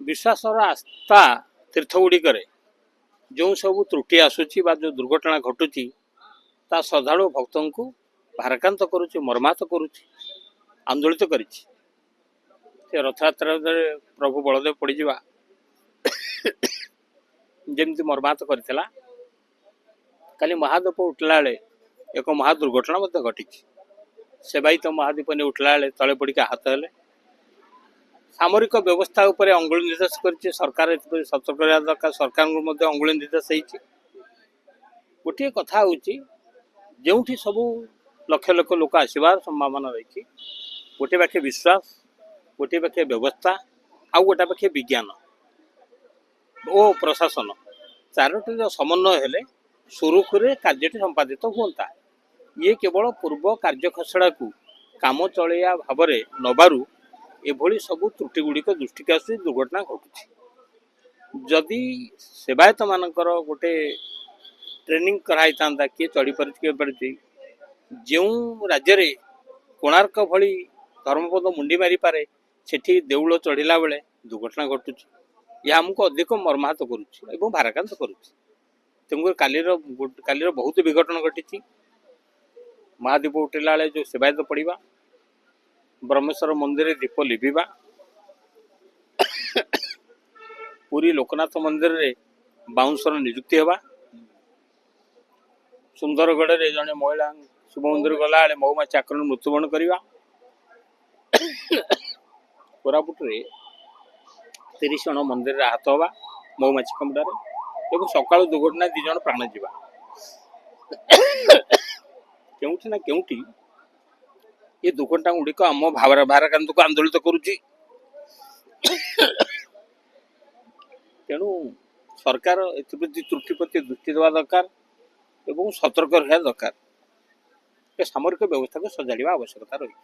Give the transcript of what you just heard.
विश्वासर आस्था तीर्थगुड़िक जो सब त्रुटि आसूची बा जो दुर्घटना घटुची ता श्रद्धालु भक्त को भाराक्रांत करुच्ची मर्माहत करुच्ची आंदोलित करिछि। से रथयात्रा प्रभु बलदेव पड़ जा जमी मर्माहत करथिला काली महादीप उठला एक महादुर्घटना घटी सेवायत महादीप ने उठला तले पड़ आहत हेले। सामरिक व्यवस्था उपरे अंगुली निर्देश कर सरकार सतर्क रहा दरकार। सरकार अंगुली निर्देश होती गोटे कथा जो सबू लक्ष लक्ष लोक आसबार संभावना रही गोटे पाखे विश्वास गोटे पाखे व्यवस्था आउ गोटे पाखे विज्ञान ओ प्रशासन चारोटी समन्वय हेले सुरुखुरे कार्य संपादित होता। ये केवल पूर्व कार्य खसड़ा को काम चलैया भाव नबारु एभली सबू त्रुटि गुड़िक दृष्टि आस दुर्घटना घटुची। जदि सेवायत मानकर गोटे ट्रेनिंग कराई था किए चढ़ी पारे जो राज्य रे कोणार्क भली धर्मपद मुंडी मारी पारे सेठी देउल चढ़ला बेले दुर्घटना घटुची। यह आमको अधिक मर्माहत करुच्ची एवं भाराक्रांत करुच्ची। तेणुकर कालीर बहुत विघटन घटी महादीप उठला जो सेवायत पड़ा ब्रह्मेश्वर मंदिर दीप लिभिबा पुरी लोकनाथ मंदिर रे बाउंसर नियुक्ति होगा सुंदरगढ़ रे जड़े महिला शिव मंदिर गला महुमाछी आक्रमण मृत्युवरण करवा कोरापुट रे 30 जन मंदिर रे आहत होगा महुमाछी कामुड़ारे एवं सकाल दुर्घटना 2 जन प्राण जीवा केउठी ना केउठी ये दुर्घटना गुड़िक आम भाराक्रांत को आंदोलित करुच्ची। तेणु सरकार एप्रति त्रुटि प्रति दृष्टि देवा दरकार एवं सतर्क रहा दरकार। सामरिक व्यवस्था को सजाड़ा आवश्यकता रही।